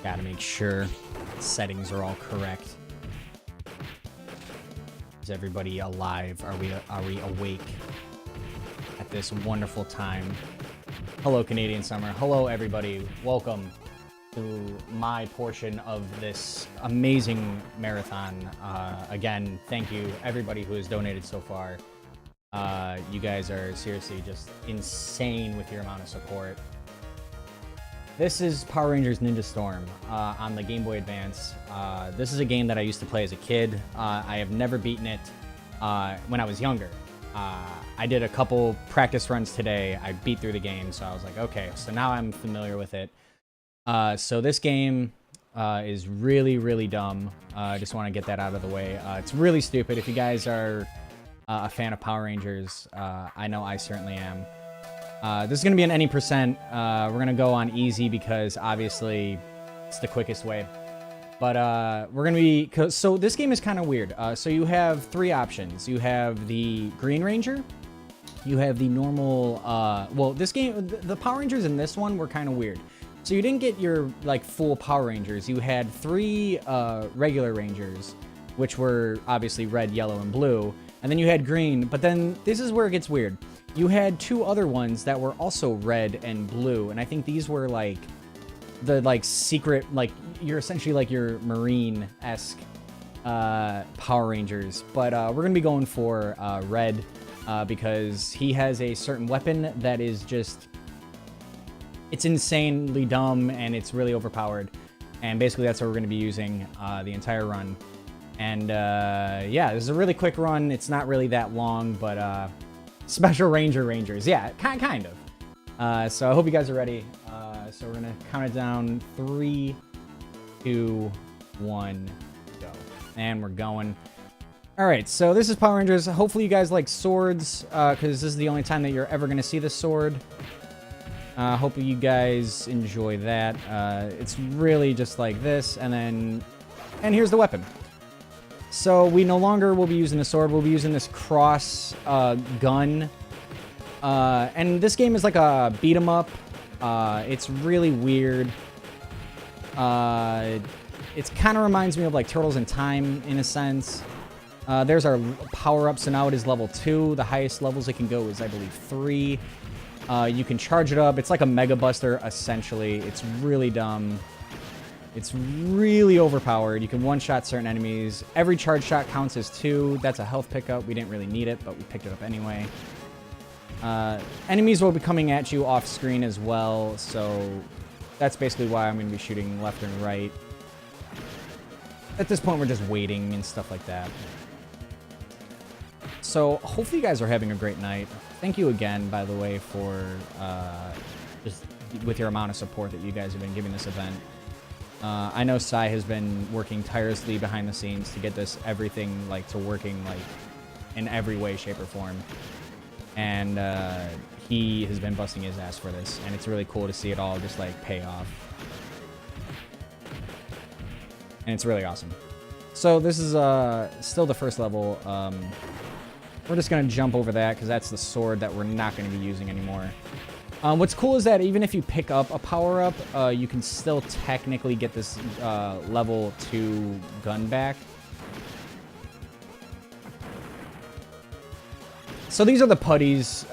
Gotta make sure settings are all correct. Is everybody alive? Are we awake at this wonderful time? Hello, Canadian Summer. Hello, everybody. Welcome to my portion of this amazing marathon. Again, thank you, everybody who has donated so far. You guys are seriously just insane with your amount of support. This is Power Rangers Ninja Storm on the Game Boy Advance. This is a game that I used to play as a kid. I have never beaten it when I was younger. I did a couple practice runs today. I beat through the game, so I was like, okay, so now I'm familiar with it. So this game is really, really dumb. I just want to get that out of the way. It's really stupid. If you guys are a fan of Power Rangers, I know I certainly am. This is going to be an any percent. We're going to go on easy because obviously it's the quickest way. But we're going to be... So this game is kind of weird. So you have three options. You have the Green Ranger. You have the normal... well, this game... The Power Rangers in this one were kind of weird. So you didn't get your like full Power Rangers. You had three regular Rangers, which were obviously red, yellow, and blue. And then you had green. But then this is where it gets weird. You had two other ones that were also red and blue, and I think these were like the like secret, like you're essentially like your Marine-esque Power Rangers. But we're gonna be going for red because he has a certain weapon that is just, it's insanely dumb and it's really overpowered, and basically that's what we're gonna be using the entire run. And yeah, this is a really quick run. It's not really that long, but Special Rangers. Yeah, kind of. So I hope you guys are ready. So we're going to count it down. 3, 2, 1, go. And we're going. All right, so this is Power Rangers. Hopefully you guys like swords because this is the only time that you're ever going to see this sword. Hopefully you guys enjoy that. It's really just like this. And here's the weapon. So we no longer will be using the sword. We'll be using this cross gun. And this game is like a beat 'em up. It's really weird. It kind of reminds me of like Turtles in Time in a sense. There's our power up. So now it is level 2. The highest levels it can go is, I believe, 3. You can charge it up. It's like a Mega Buster, essentially. It's really dumb. It's really overpowered. You can one-shot certain enemies. Every charge shot counts as 2. That's a health pickup. We didn't really need it, but we picked it up anyway. Enemies will be coming at you off screen as well, so that's basically why I'm going to be shooting left and right. At this point, we're just waiting and stuff like that. So hopefully you guys are having a great night. Thank you again, by the way, for just with your amount of support that you guys have been giving this event. I know Sai has been working tirelessly behind the scenes to get this everything like to working like in every way, shape, or form, and he has been busting his ass for this, and it's really cool to see it all just like pay off, and it's really awesome. So this is still the first level. We're just gonna jump over that because that's the sword that we're not going to be using anymore. What's cool is that even if you pick up a power-up, you can still technically get this level 2 gun back. So these are the putties.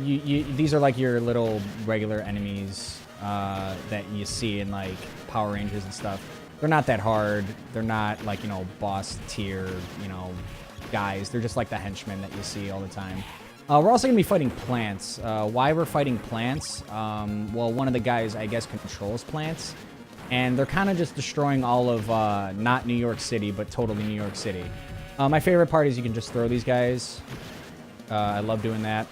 These are like your little regular enemies that you see in like Power Rangers and stuff. They're not that hard. They're not like, you know, boss tier, you know, guys. They're just like the henchmen that you see all the time. We're also going to be fighting plants. Why we're fighting plants? Well, one of the guys, I guess, controls plants. And they're kind of just destroying all of, not New York City, but totally New York City. My favorite part is you can just throw these guys. I love doing that.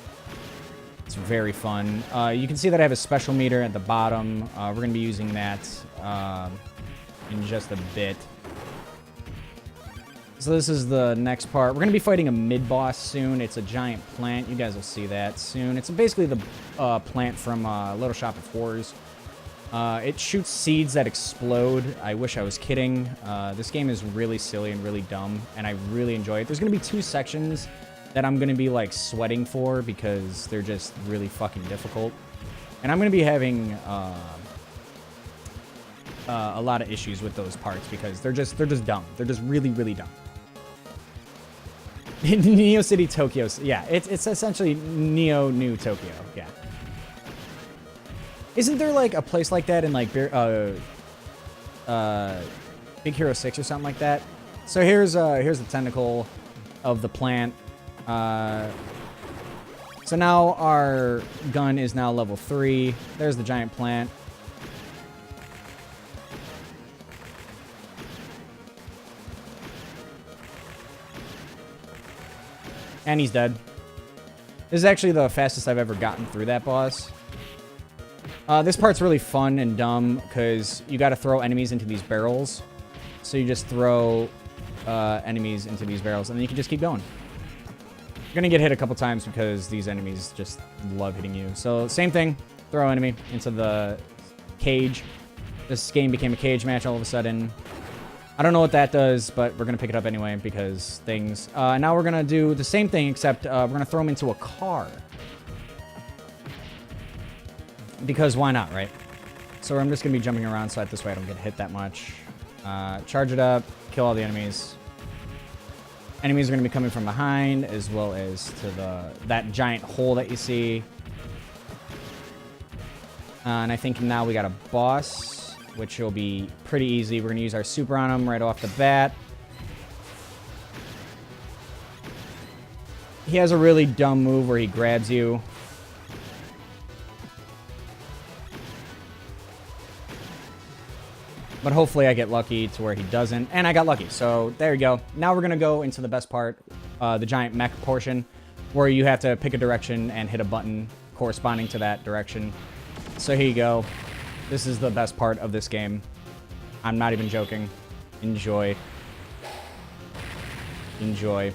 It's very fun. You can see that I have a special meter at the bottom. We're going to be using that in just a bit. So this is the next part. We're going to be fighting a mid-boss soon. It's a giant plant. You guys will see that soon. It's basically the plant from Little Shop of Horrors. It shoots seeds that explode. I wish I was kidding. This game is really silly and really dumb, and I really enjoy it. There's going to be 2 sections that I'm going to be, like, sweating for because they're just really fucking difficult. And I'm going to be having a lot of issues with those parts because they're just dumb. They're just really, really dumb. Neo City Tokyo. Yeah, it's essentially Neo New Tokyo. Yeah. Isn't there like a place like that in like Big Hero 6 or something like that? So here's the tentacle of the plant. So now our gun is now level 3. There's the giant plant. And he's dead. This is actually the fastest I've ever gotten through that boss. This part's really fun and dumb because you got to throw enemies into these barrels. So you just throw enemies into these barrels and then you can just keep going. You're going to get hit a couple times because these enemies just love hitting you. So same thing. Throw enemy into the cage. This game became a cage match all of a sudden. I don't know what that does, but we're going to pick it up anyway because things. Now we're going to do the same thing, except we're going to throw them into a car. Because why not, right? So I'm just going to be jumping around so that this way I don't get hit that much. Charge it up, kill all the enemies. Enemies are going to be coming from behind as well as to that giant hole that you see. And I think now we got a boss, which will be pretty easy. We're going to use our super on him right off the bat. He has a really dumb move where he grabs you. But hopefully I get lucky to where he doesn't. And I got lucky. So there you go. Now we're going to go into the best part, the giant mech portion, where you have to pick a direction and hit a button corresponding to that direction. So here you go. This is the best part of this game. I'm not even joking. Enjoy. Enjoy.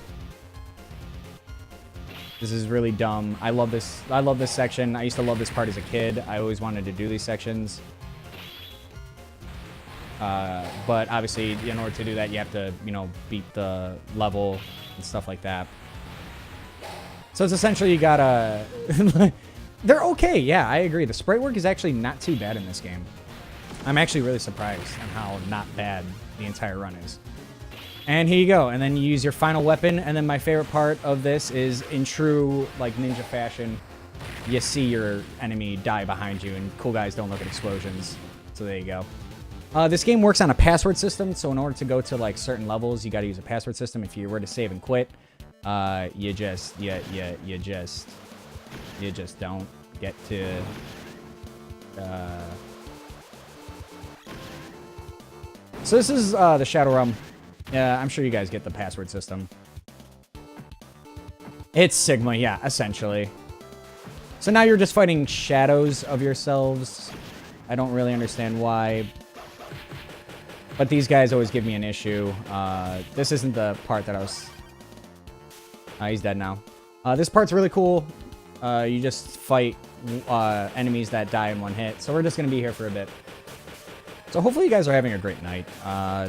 This is really dumb. I love this. I love this section. I used to love this part as a kid. I always wanted to do these sections. But obviously, in order to do that, you have to, you know, beat the level and stuff like that. So it's essentially you gotta... They're okay, yeah, I agree. The sprite work is actually not too bad in this game. I'm actually really surprised on how not bad the entire run is. And here you go. And then you use your final weapon. And then my favorite part of this is, in true like ninja fashion, you see your enemy die behind you. And cool guys don't look at explosions. So there you go. This game works on a password system. So in order to go to like certain levels, you got to use a password system. If you were to save and quit, you just don't get to... So this is the Shadow Realm. Yeah, I'm sure you guys get the password system. It's Sigma, yeah, essentially. So now you're just fighting shadows of yourselves. I don't really understand why. But these guys always give me an issue. This isn't the part that I was... he's dead now. This part's really cool. You just fight enemies that die in one hit. So we're just going to be here for a bit. So hopefully you guys are having a great night.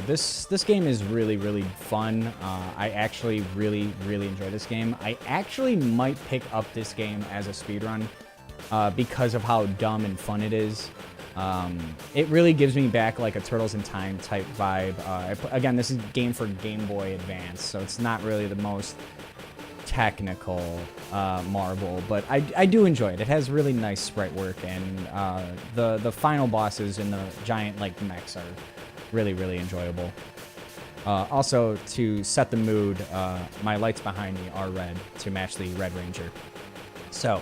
This game is really, really fun. I actually really, really enjoy this game. I actually might pick up this game as a speedrun because of how dumb and fun it is. It really gives me back like a Turtles in Time type vibe. Again, this is a game for Game Boy Advance, so it's not really the most technical marvel, but I do enjoy it. It has really nice sprite work, and the final bosses and the giant like mechs are really, really enjoyable. Also, to set the mood, my lights behind me are red to match the Red Ranger. So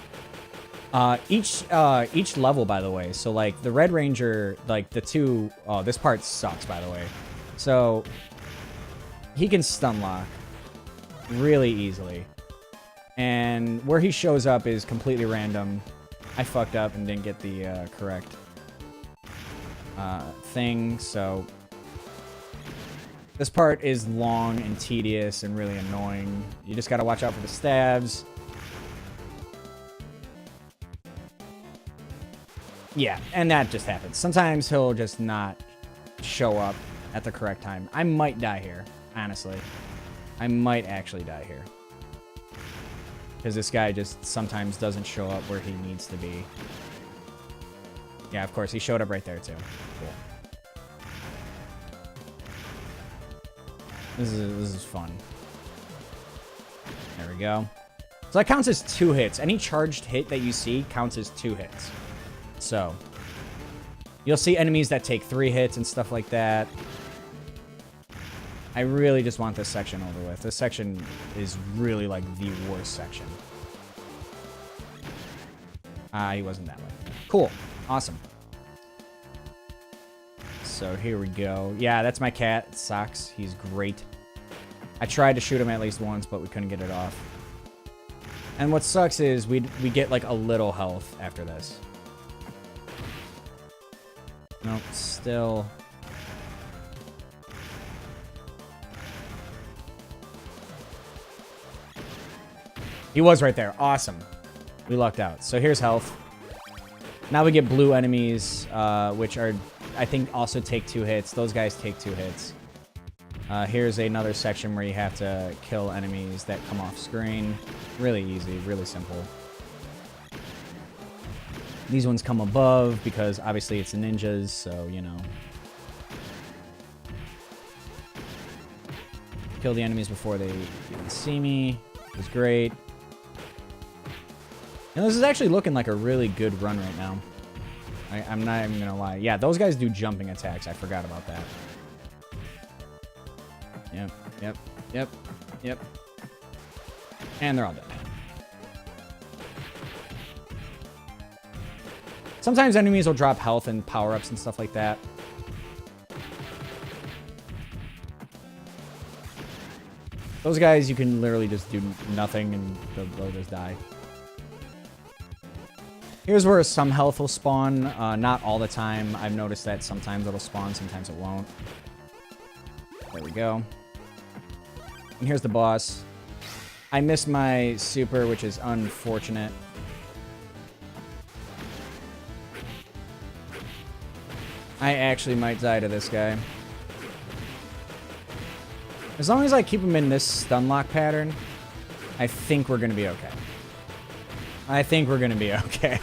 each level, by the way, so like the Red Ranger, like the two, oh, this part sucks, by the way. So he can stun lock really easily. And where he shows up is completely random. I fucked up and didn't get the correct thing, so... This part is long and tedious and really annoying. You just gotta watch out for the stabs. Yeah, and that just happens. Sometimes he'll just not show up at the correct time. I might die here, honestly. I might actually die here. Because this guy just sometimes doesn't show up where he needs to be. Yeah, of course, he showed up right there, too. Cool. This is fun. There we go. So that counts as 2 hits. Any charged hit that you see counts as 2 hits. So you'll see enemies that take 3 hits and stuff like that. I really just want this section over with. This section is really like the worst section. He wasn't that way. Cool. Awesome. So here we go. Yeah, that's my cat. It sucks. He's great. I tried to shoot him at least once, but we couldn't get it off. And what sucks is we get like a little health after this. Nope, still. He was right there. Awesome. We lucked out. So here's health. Now we get blue enemies, which are, I think, also take 2 hits. Those guys take 2 hits. Here's another section where you have to kill enemies that come off screen. Really easy, really simple. These ones come above because obviously it's ninjas, so, you know. Kill the enemies before they even see me. It was great. And this is actually looking like a really good run right now. I'm not even going to lie. Yeah, those guys do jumping attacks. I forgot about that. Yep. And they're all dead. Sometimes enemies will drop health and power-ups and stuff like that. Those guys, you can literally just do nothing and they'll just die. Here's where some health will spawn. Not all the time. I've noticed that sometimes it'll spawn, sometimes it won't. There we go. And here's the boss. I missed my super, which is unfortunate. I actually might die to this guy. As long as I keep him in this stun lock pattern, I think we're going to be okay. I think we're going to be okay.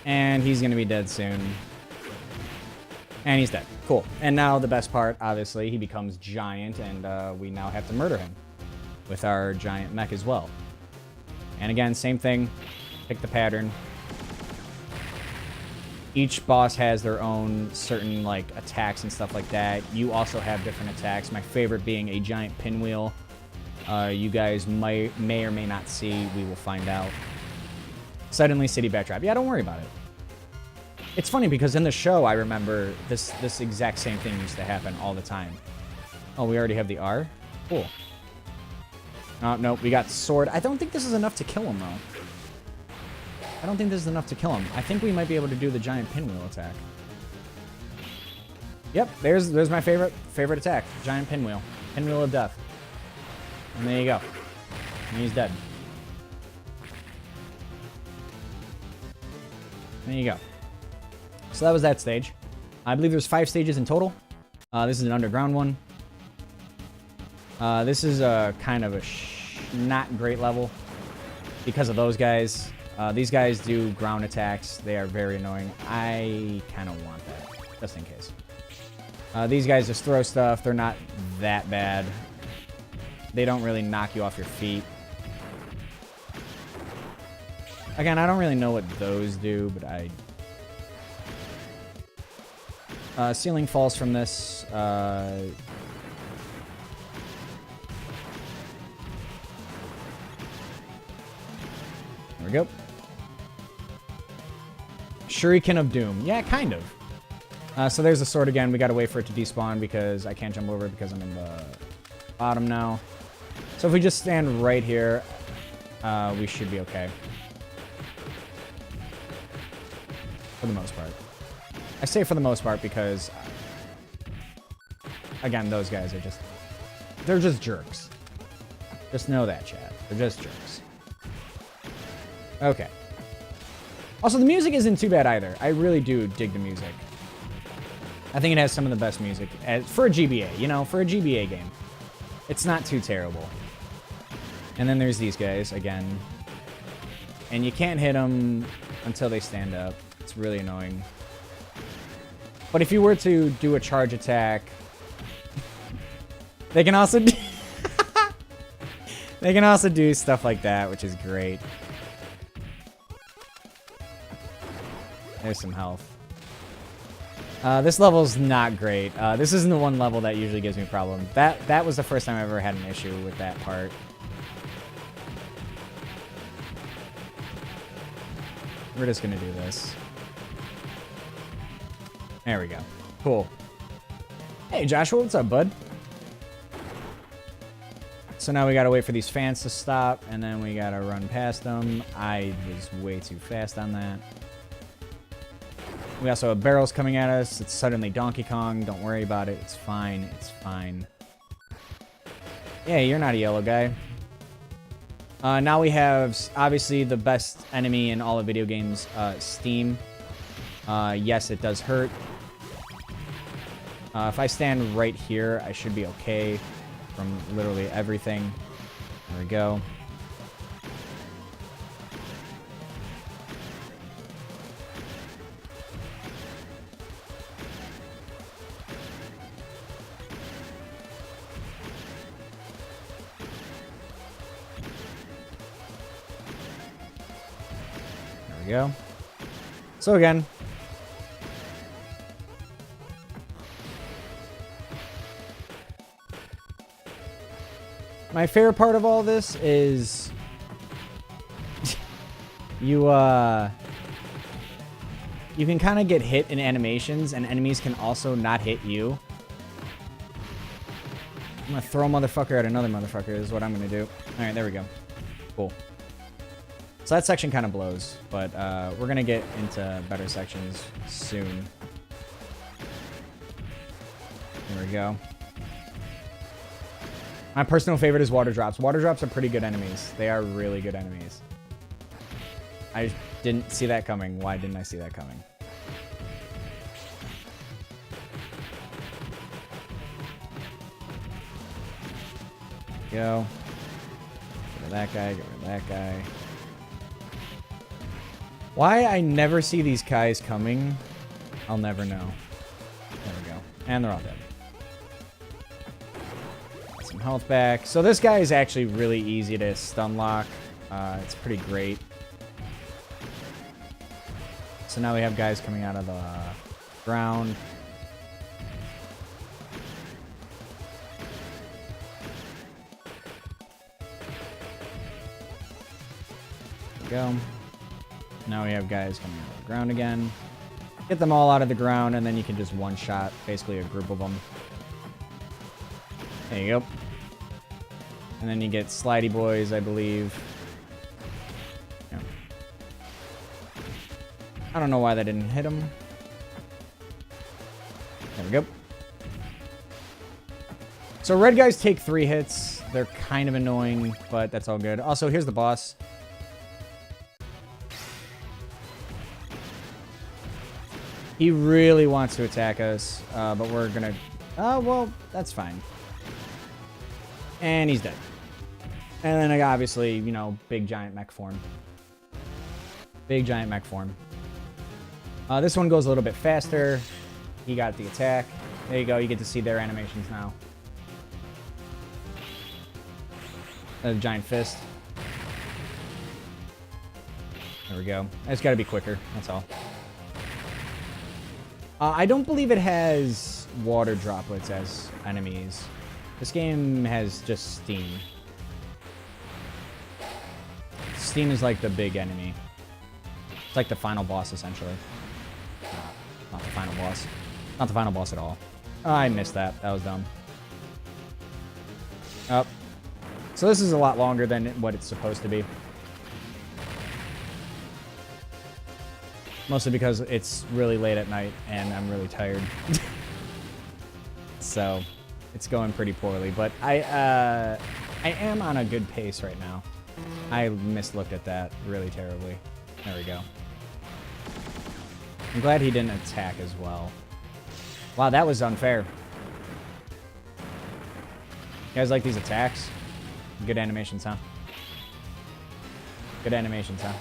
And he's going to be dead soon. And he's dead. Cool. And now the best part, obviously, he becomes giant, and we now have to murder him with our giant mech as well. And again, same thing. Pick the pattern. Each boss has their own certain, like, attacks and stuff like that. You also have different attacks. My favorite being a giant pinwheel. You guys may or may not see. We will find out. Suddenly, city backtrap. Yeah, don't worry about it. It's funny because in the show, I remember this exact same thing used to happen all the time. Oh, we already have the R? Cool. Oh, no, we got sword. I don't think this is enough to kill him, though. I don't think this is enough to kill him. I think we might be able to do the giant pinwheel attack. Yep, there's my favorite attack. Giant pinwheel. Pinwheel of death. And there you go. And he's dead. There you go. So that was that stage. I believe there's 5 stages in total. This is an underground one. This is a kind of a not great level because of those guys. These guys do ground attacks. They are very annoying. I kind of want that, just in case. These guys just throw stuff. They're not that bad. They don't really knock you off your feet. Again, I don't really know what those do, but ceiling falls from this. There we go. Shuriken of Doom. Yeah, kind of. So there's the sword again. We gotta wait for it to despawn because I can't jump over it because I'm in the bottom now. So if we just stand right here, we should be okay. For the most part. I say for the most part because, again, those guys are they're just jerks. Just know that, chat. They're just jerks. Okay. Also, the music isn't too bad either. I really do dig the music. I think it has some of the best music for a GBA, you know, for a GBA game. It's not too terrible. And then there's these guys, again. And you can't hit them until they stand up. It's really annoying. But if you were to do a charge attack, they can also do they can also do stuff like that, which is great. There's some health. This level's not great. This isn't the one level that usually gives me a problem. That was the first time I ever had an issue with that part. We're just gonna do this. There we go. Cool. Hey, Joshua, what's up, bud? So now we gotta wait for these fans to stop, and then we gotta run past them. I was way too fast on that. We also have barrels coming at us. It's suddenly Donkey Kong. Don't worry about it. It's fine. It's fine. Yeah, you're not a yellow guy. Now we have, obviously, the best enemy in all of video games, Steam. Yes, it does hurt. If I stand right here, I should be okay from literally everything. There we go. There we go. So again, my favorite part of all this is you can kind of get hit in animations, and enemies can also not hit you. I'm gonna throw a motherfucker at another motherfucker is what I'm gonna do. All right, there we go. Cool. So that section kind of blows, but we're gonna get into better sections soon. There we go. My personal favorite is water drops. Water drops are pretty good enemies. They are really good enemies. I didn't see that coming. Why didn't I see that coming? Go. Get rid of that guy. Get rid of that guy. Why I never see these guys coming, I'll never know. There we go. And they're all dead. Some health back. So this guy is actually really easy to stun lock. It's pretty great. So now we have guys coming out of the ground. There we go. Now we have guys coming out of the ground again. Get them all out of the ground, and then you can just one-shot basically a group of them. There you go. And then you get slidey boys, I believe. Yeah. I don't know why that didn't hit him. There we go. So red guys take 3 hits. They're kind of annoying, but that's all good. Also, here's the boss. He really wants to attack us, but we're gonna... well, that's fine. And he's dead. And then, obviously, you know, big giant mech form. Big giant mech form. This one goes a little bit faster. He got the attack. There you go. You get to see their animations now. A giant fist. There we go. I just gotta be quicker. That's all. I don't believe it has water droplets as enemies. This game has just Steam. Steam is like the big enemy. It's like the final boss, essentially. Not the final boss. Not the final boss at all. Oh, I missed that. That was dumb. Oh. So this is a lot longer than what it's supposed to be. Mostly because it's really late at night and I'm really tired. So it's going pretty poorly, but I am on a good pace right now. I mislooked at that really terribly. There we go. I'm glad he didn't attack as well. Wow, that was unfair. You guys like these attacks? Good animations, huh? Good animations, huh?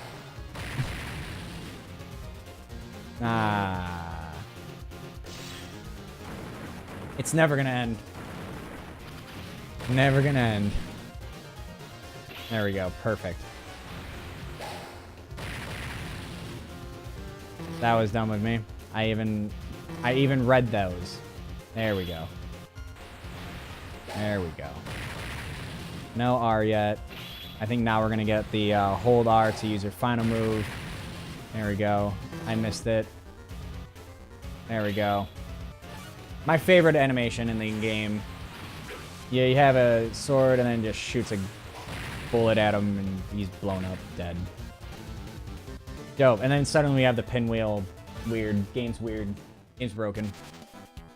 It's never gonna end. Never gonna end. There we go. Perfect. That was done with me. I even read those. There we go. There we go. No R yet. I think now we're gonna get the hold R to use your final move. There we go. I missed it. There we go. My favorite animation in the game. Yeah, you have a sword and then just shoots a bullet at him and he's blown up, dead. Dope. And then suddenly we have the pinwheel. Weird. Game's broken.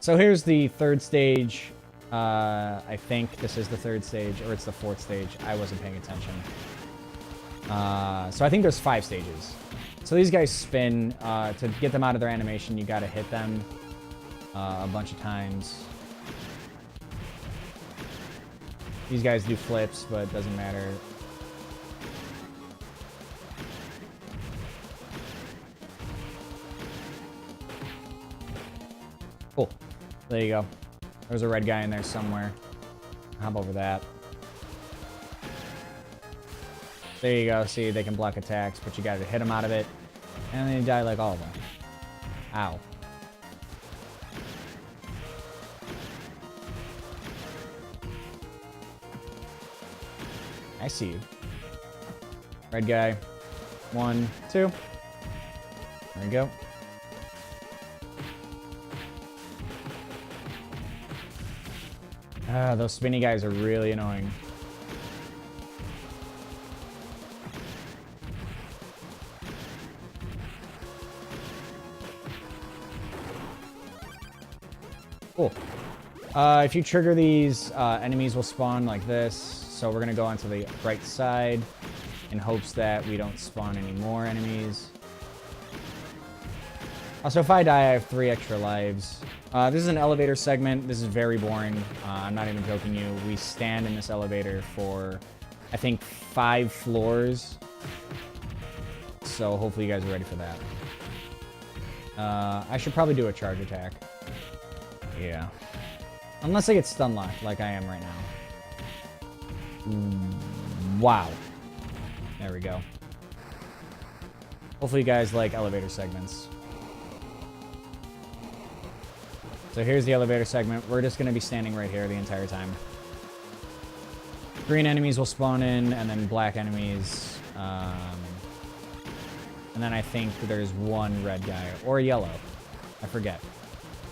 So here's the third stage. I think this is the third stage, or it's the fourth stage. I wasn't paying attention. So I think there's 5 stages. So these guys spin. To get them out of their animation, you gotta hit them a bunch of times. These guys do flips, but it doesn't matter. Cool. There you go. There's a red guy in there somewhere. Hop over that. There you go. See, they can block attacks, but you gotta hit them out of it. And then you die like all of them. Ow. I see you. Red guy. 1, 2. There we go. Those spinny guys are really annoying. Cool. If you trigger these, enemies will spawn like this. So we're gonna go onto the right side in hopes that we don't spawn any more enemies. Also, if I die, I have 3 extra lives. This is an elevator segment. This is very boring. I'm not even joking you. We stand in this elevator for, I think, 5 floors. So hopefully you guys are ready for that. I should probably do a charge attack. Yeah. Unless I get stun locked like I am right now. Wow. There we go. Hopefully you guys like elevator segments. So here's the elevator segment. We're just going to be standing right here the entire time. Green enemies will spawn in, and then black enemies. And then I think there's 1 red guy. Or yellow. I forget.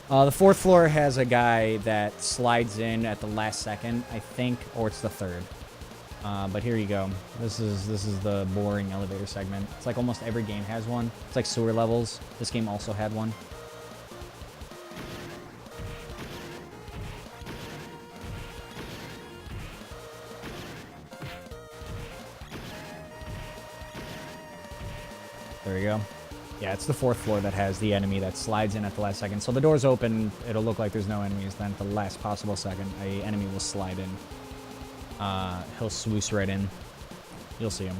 The 4th floor has a guy that slides in at the last second, I think. Or it's the 3rd. But here you go. This is the boring elevator segment. It's like almost every game has one. It's like sewer levels. This game also had one. There we go. Yeah, it's the 4th floor that has the enemy that slides in at the last second. So the door's open, it'll look like there's no enemies. Then at the last possible second, an enemy will slide in. He'll swoosh right in. You'll see him.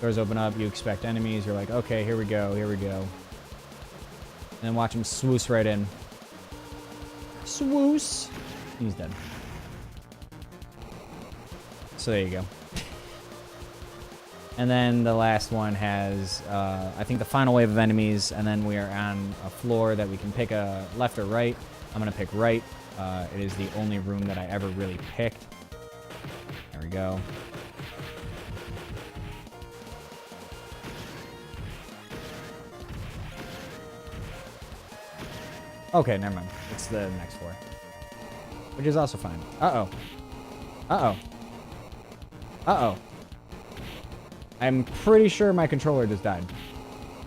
Doors open up, you expect enemies. You're like, okay, here we go, here we go. And then watch him swoosh right in. Swoosh! He's dead. So there you go. And then the last one has, I think, the final wave of enemies, and then we are on a floor that we can pick a left or right. I'm going to pick right. It is the only room that I ever really picked. There we go. Okay, never mind. It's the next floor. Which is also fine. Uh-oh. Uh-oh. Uh-oh. I'm pretty sure my controller just died.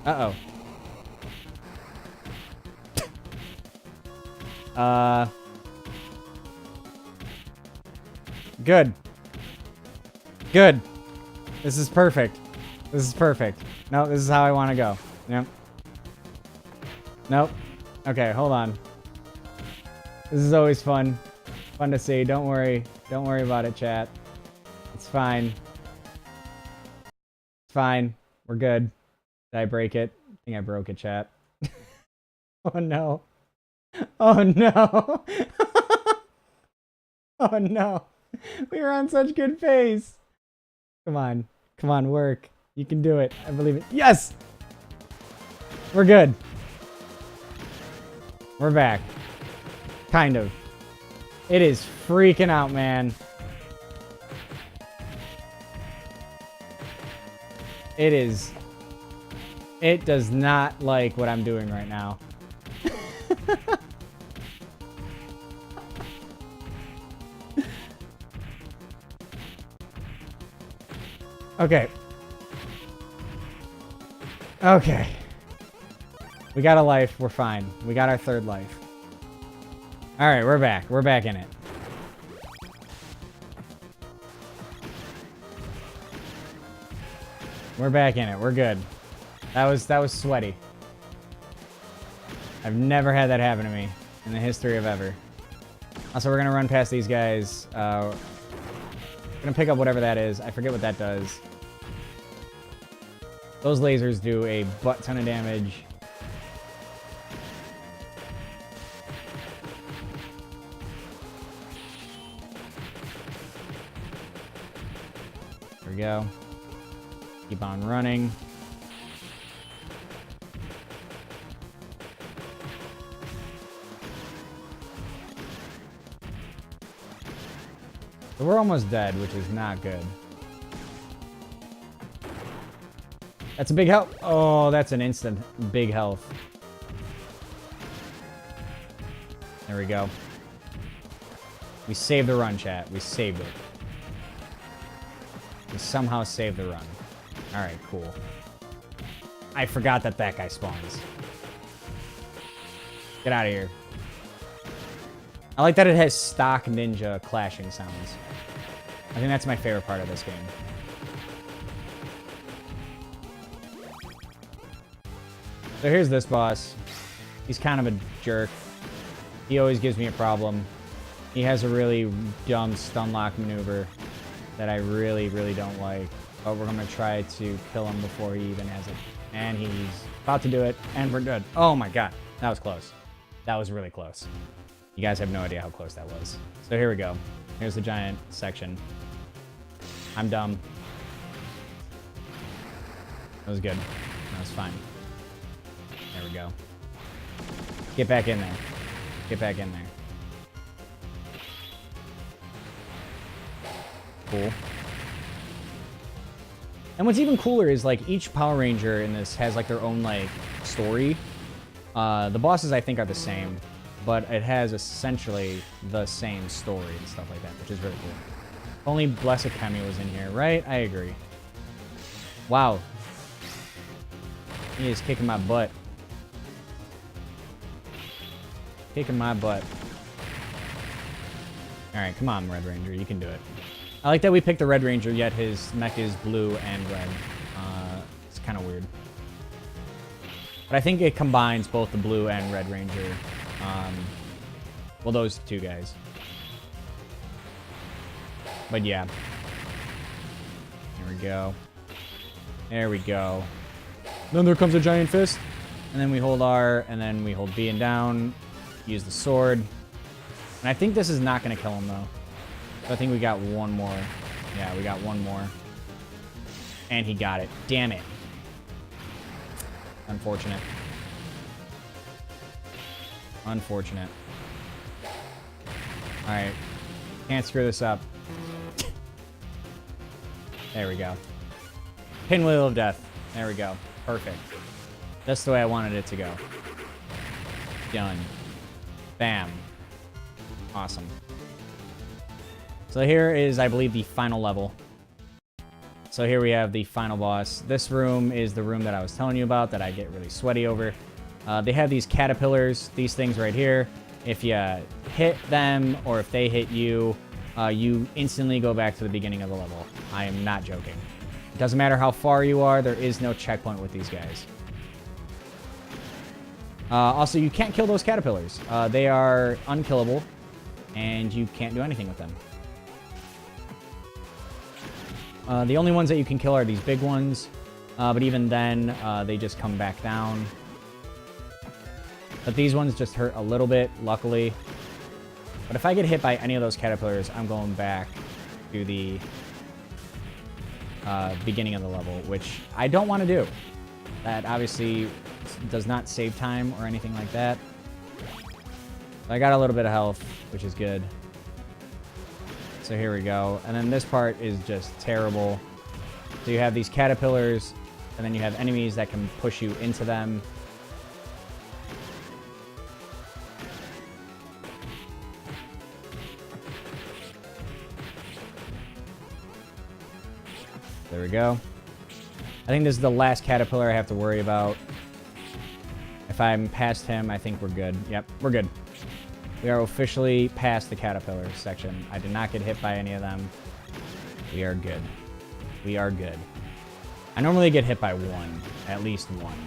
Uh-oh. Good. Good. This is perfect. This is perfect. No, this is how I want to go. Yep. Nope. Okay, hold on. This is always fun. Fun to see. Don't worry. Don't worry about it, chat. It's fine. It's fine. We're good. Did I break it? I think I broke it, chat. Oh no. Oh no. Oh no. We were on such good pace. Come on. Come on, work. You can do it. I believe it. Yes! We're good. We're back. Kind of. It is freaking out, man. It is. It does not like what I'm doing right now. Okay. Okay. We got a life. We're fine. We got our third life. Alright, we're back. We're back in it. We're back in it. We're good. That was sweaty. I've never had that happen to me in the history of ever. Also, we're gonna run past these guys. We're gonna pick up whatever that is. I forget what that does. Those lasers do a butt ton of damage. There we go. Keep on running. So we're almost dead, which is not good. That's a big health. Oh, that's an instant big health. There we go. We saved the run, chat. We saved it. We somehow saved the run. Alright, cool. I forgot that that guy spawns. Get out of here. I like that it has stock ninja clashing sounds. I think that's my favorite part of this game. So here's this boss. He's kind of a jerk. He always gives me a problem. He has a really dumb stun lock maneuver that I really, really don't like. But we're going to try to kill him before he even has it. And he's about to do it, and we're good. Oh my god. That was close. That was really close. You guys have no idea how close that was. So here we go. Here's the giant section. I'm dumb. That was good. That was fine. There we go. Get back in there. Get back in there. Cool. And what's even cooler is, like, each Power Ranger in this has, like, their own, like, story. The bosses, I think, are the same, but it has essentially the same story and stuff like that, which is really cool. Only Blessed Kemi was in here, right? I agree. Wow. He is kicking my butt. Kicking my butt. Alright, come on, Red Ranger. You can do it. I like that we picked the Red Ranger, yet his mech is blue and red. It's kind of weird. But I think it combines both the blue and Red Ranger. Well, those two guys. But yeah. There we go. There we go. Then there comes a giant fist. And then we hold R, and then we hold B and down. Use the sword. And I think this is not going to kill him, though. So I think we got one more. Yeah, we got one more. And he got it. Damn it. Unfortunate. Unfortunate. Alright. Can't screw this up. There we go. Pinwheel of Death. There we go. Perfect. That's the way I wanted it to go. Done. Bam. Awesome. So here is, I believe, the final level. So here we have the final boss. This room is the room that I was telling you about that I get really sweaty over. They have these caterpillars, these things right here. If you hit them or if they hit you, you instantly go back to the beginning of the level. I am not joking. It doesn't matter how far you are, there is no checkpoint with these guys. Also, you can't kill those caterpillars. They are unkillable, and you can't do anything with them. The only ones that you can kill are these big ones, but even then, they just come back down. But these ones just hurt a little bit, luckily. But if I get hit by any of those caterpillars, I'm going back to the beginning of the level, which I don't want to do. That obviously does not save time or anything like that. So I got a little bit of health, which is good. So here we go. And then this part is just terrible. So you have these caterpillars, and then you have enemies that can push you into them. There we go. I think this is the last caterpillar I have to worry about. If I'm past him, I think we're good. Yep, we're good. We are officially past the caterpillar section. I did not get hit by any of them. We are good. We are good. I normally get hit by one. At least one.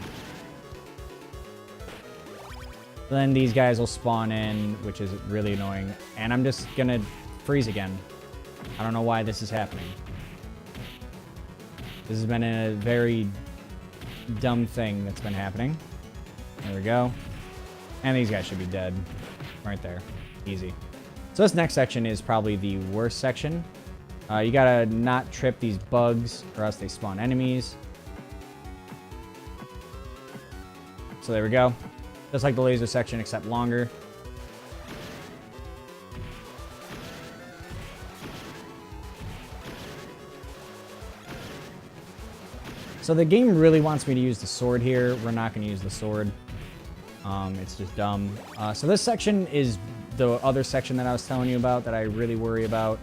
Then these guys will spawn in, which is really annoying. And I'm just gonna freeze again. I don't know why this is happening. This has been a very dumb thing that's been happening. There we go. And these guys should be dead. Right there. Easy. So this next section is probably the worst section. You gotta not trip these bugs or else they spawn enemies. So there we go. Just like the laser section, except longer. So the game really wants me to use the sword here. We're not going to use the sword. It's just dumb. So this section is the other section that I was telling you about that I really worry about.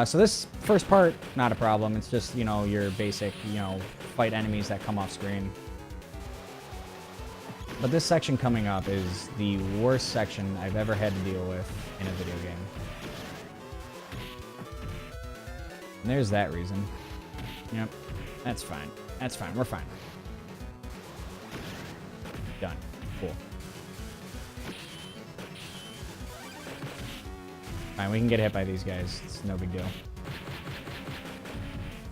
So this first part, not a problem. It's just, you know, your basic, you know, fight enemies that come off screen. But this section coming up is the worst section I've ever had to deal with in a video game. And there's that reason. Yep, that's fine. That's fine. We're fine. Done. Cool. Fine, we can get hit by these guys. It's no big deal.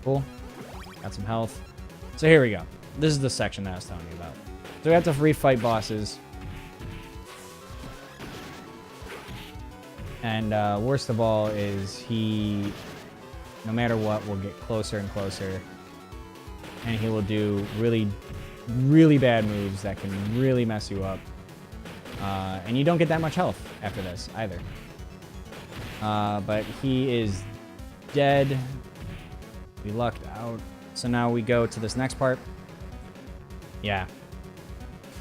Cool. Got some health. So here we go. This is the section that I was telling you about. So we have to refight bosses. And worst of all is he, no matter what, will get closer and closer. And he will do really, really bad moves that can really mess you up. And you don't get that much health after this, either. But he is dead. We lucked out. So now we go to this next part. Yeah.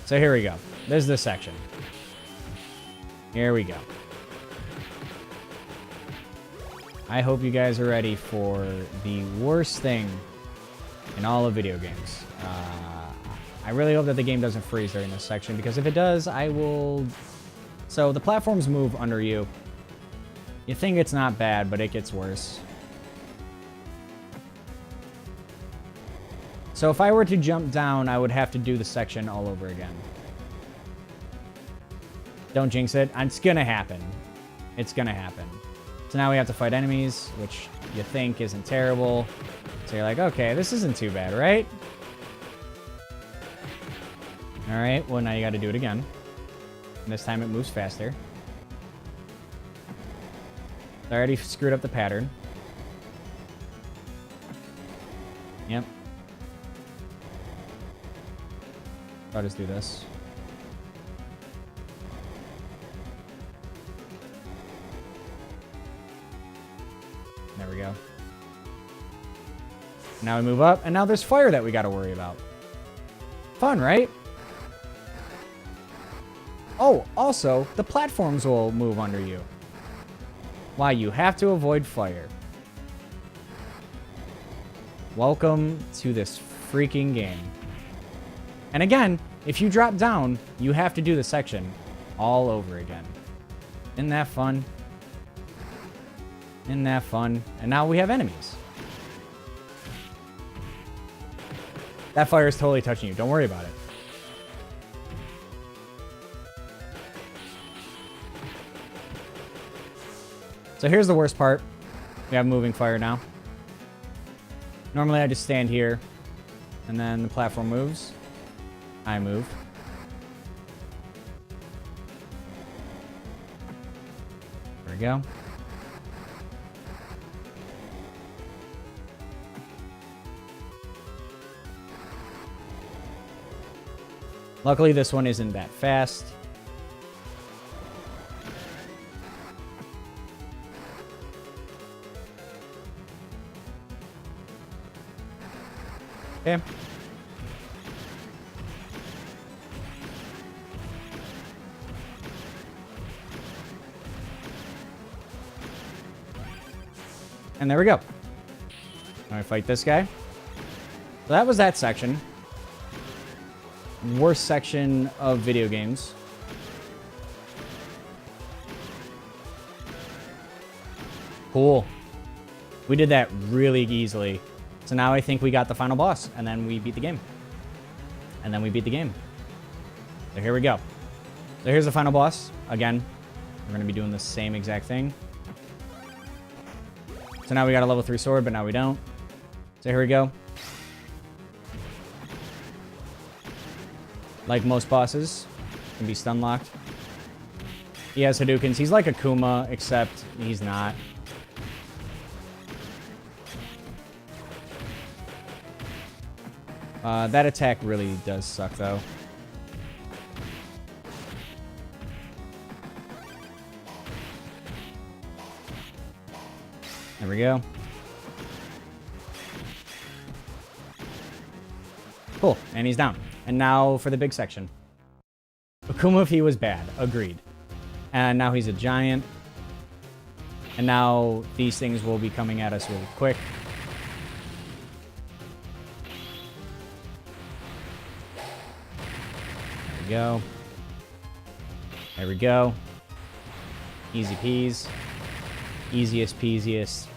So here we go. There's this section. Here we go. I hope you guys are ready for the worst thing in all of video games. I really hope that the game doesn't freeze during this section, because if it does, I will... So the platforms move under you. You think it's not bad, but it gets worse. So if I were to jump down, I would have to do the section all over again. Don't jinx it. It's gonna happen. It's gonna happen. So now we have to fight enemies, which you think isn't terrible. So you're like, okay, this isn't too bad, right? Alright, well now you gotta do it again. And this time it moves faster. I already screwed up the pattern. Yep. I'll just do this. There we go. Now we move up, and now there's fire that we gotta worry about. Fun, right? Oh, also, the platforms will move under you. Why, you have to avoid fire. Welcome to this freaking game. And again, if you drop down, you have to do the section all over again. Isn't that fun? Isn't that fun? And now we have enemies. That fire is totally touching you. Don't worry about it. So here's the worst part. We have moving fire now. Normally I just stand here, and then the platform moves. I move. There we go. Luckily, this one isn't that fast. Okay. And there we go. Now I fight this guy. So that was that section. Worst section of video games. Cool. We did that really easily. So now I think we got the final boss, and then we beat the game. And then we beat the game. So here we go. So here's the final boss. Again, we're going to be doing the same exact thing. So now we got a level 3 sword, but now we don't. So here we go. Like most bosses, can be stun locked. He has Hadoukens. He's like Akuma, except he's not. That attack really does suck, though. There we go. Cool, and he's down. And now for the big section. Akuma, if he was bad. Agreed. And now he's a giant. And now these things will be coming at us really quick. There we go. There we go. Easy peas. Easiest peasiest.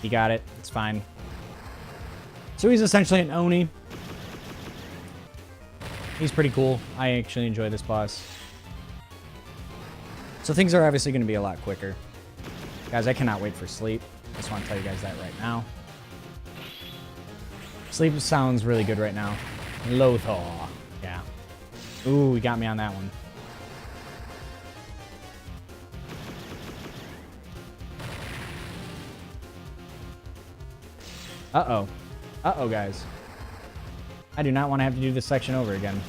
You got it. It's fine. So he's essentially an Oni. He's pretty cool. I actually enjoy this boss. So things are obviously going to be a lot quicker. Guys, I cannot wait for sleep. Just want to tell you guys that right now. Sleep sounds really good right now. Lothar. Yeah. Ooh, he got me on that one. Uh-oh. Uh-oh, guys. I do not want to have to do this section over again.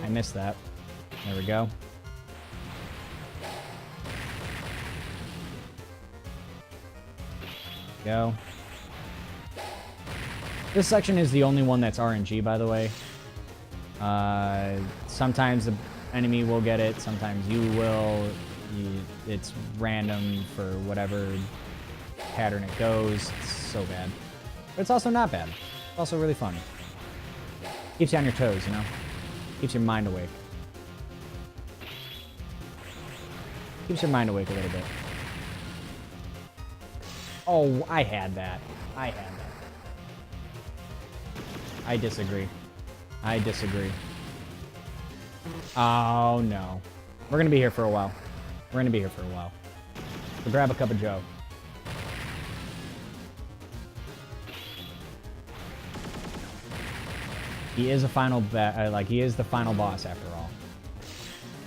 I missed that. There we go. Go. This section is the only one that's RNG, by the way. Sometimes the enemy will get it, sometimes you will. It's random for whatever pattern it goes. It's so bad. But it's also not bad. It's also really fun. Keeps you on your toes, you know? Keeps your mind awake. Keeps your mind awake a little bit. Oh, I had that. I had that. I disagree. I disagree. Oh, no. We're going to be here for a while. We're going to be here for a while. So grab a cup of joe. He is a final he is the final boss after all.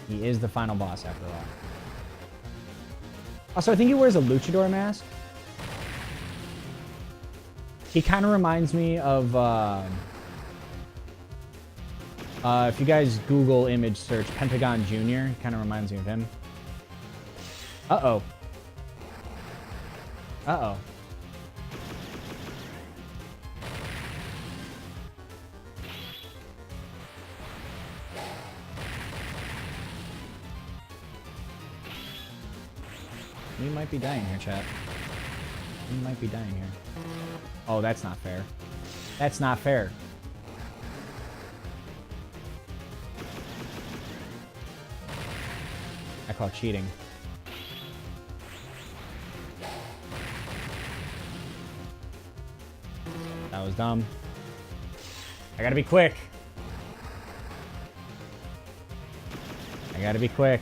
He is the final boss after all. Also, I think he wears a luchador mask. He kind of reminds me of if you guys Google image search Pentagon Jr., kind of reminds me of him. Uh-oh. Uh-oh. We might be dying here, chat. We might be dying here. Oh, that's not fair. That's not fair. I call cheating. That was dumb. I gotta be quick. I gotta be quick.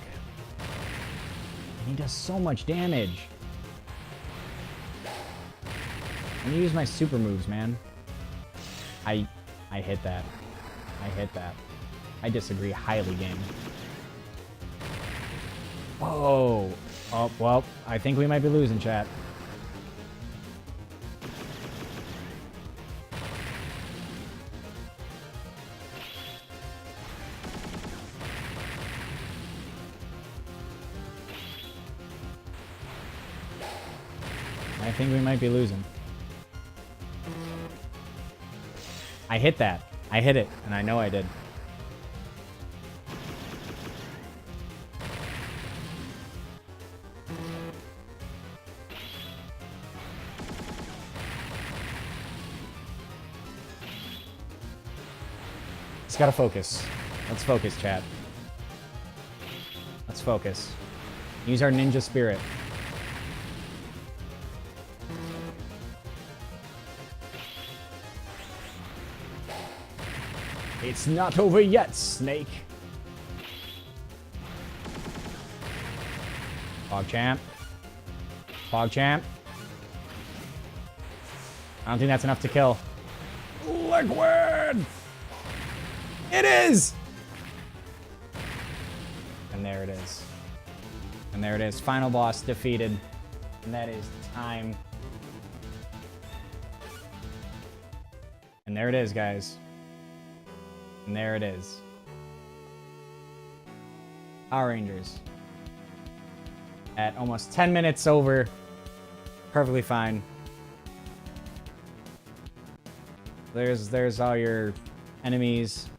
And he does so much damage. I'm gonna use my super moves, man. I hit that. I hit that. I disagree highly, game. Oh. Oh, well, I think we might be losing, chat. I think we might be losing. I hit that. I hit it, and I know I did. Just gotta focus. Let's focus, chat. Let's focus. Use our ninja spirit. It's not over yet, Snake. PogChamp. PogChamp. I don't think that's enough to kill. Liquid! It is! And there it is. And there it is. Final boss defeated. And that is time. And there it is, guys. And there it is. Power Rangers. At almost 10 minutes over. Perfectly fine. There's all your enemies.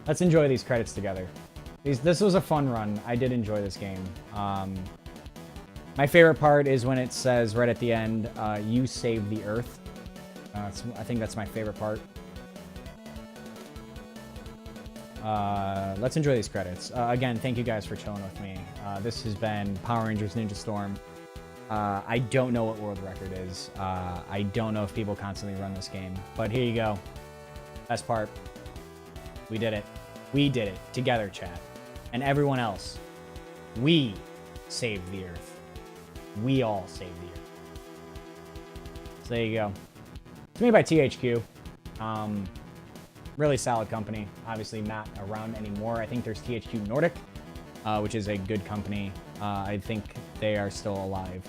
Let's enjoy these credits together. This was a fun run. I did enjoy this game. My favorite part is when it says right at the end, you saved the Earth. I think that's my favorite part. Let's enjoy these credits. Again, thank you guys for chilling with me. This has been Power Rangers Ninja Storm. I don't know what world record is. I don't know if people constantly run this game. But here you go. Best part. We did it. We did it. Together, chat. And everyone else. We saved the Earth. We all saved the Earth. So there you go. It's made by THQ. Really solid company. Obviously not around anymore. I think there's THQ Nordic, which is a good company. I think they are still alive.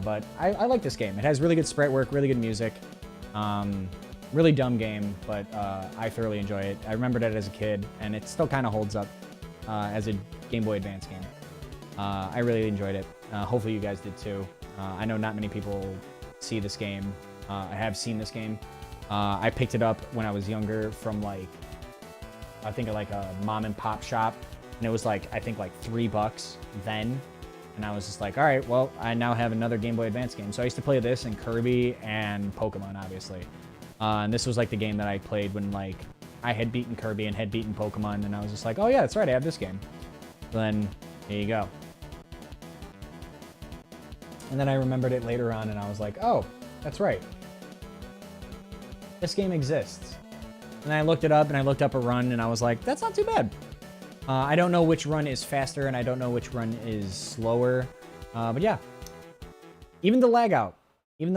But I like this game. It has really good sprite work, really good music. Really dumb game, but I thoroughly enjoy it. I remembered it as a kid, and it still kind of holds up as a Game Boy Advance game. I really enjoyed it. Hopefully you guys did too. I know not many people see this game. I have seen this game. I picked it up when I was younger from I think like a mom and pop shop, and it was I think $3 then. And I was just like, all right, well, I now have another Game Boy Advance game. So I used to play this and Kirby and Pokemon, obviously. And this was the game that I played when I had beaten Kirby and had beaten Pokemon, and I was just like, oh yeah, that's right, I have this game. So then, here you go. And then I remembered it later on, and I was like, oh, that's right. This game exists. And I looked it up, and I looked up a run, and I was like, that's not too bad. I don't know which run is faster, and I don't know which run is slower. But yeah. Even the lag out. Even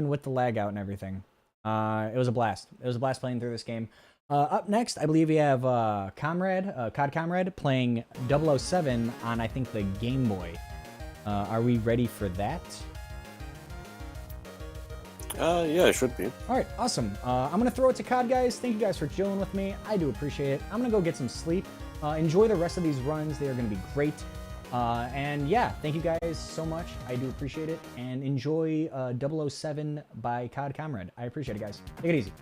with the lag out and everything. It was a blast. It was a blast playing through this game. Up next, I believe we have COD Comrade playing 007 on, I think, the Game Boy. Are we ready for that? Yeah, it should be. All right, awesome. I'm going to throw it to COD, guys. Thank you guys for chilling with me. I do appreciate it. I'm going to go get some sleep. Enjoy the rest of these runs. They are going to be great. And yeah, thank you guys so much. I do appreciate it. And enjoy 007 by COD Comrade. I appreciate it, guys. Take it easy.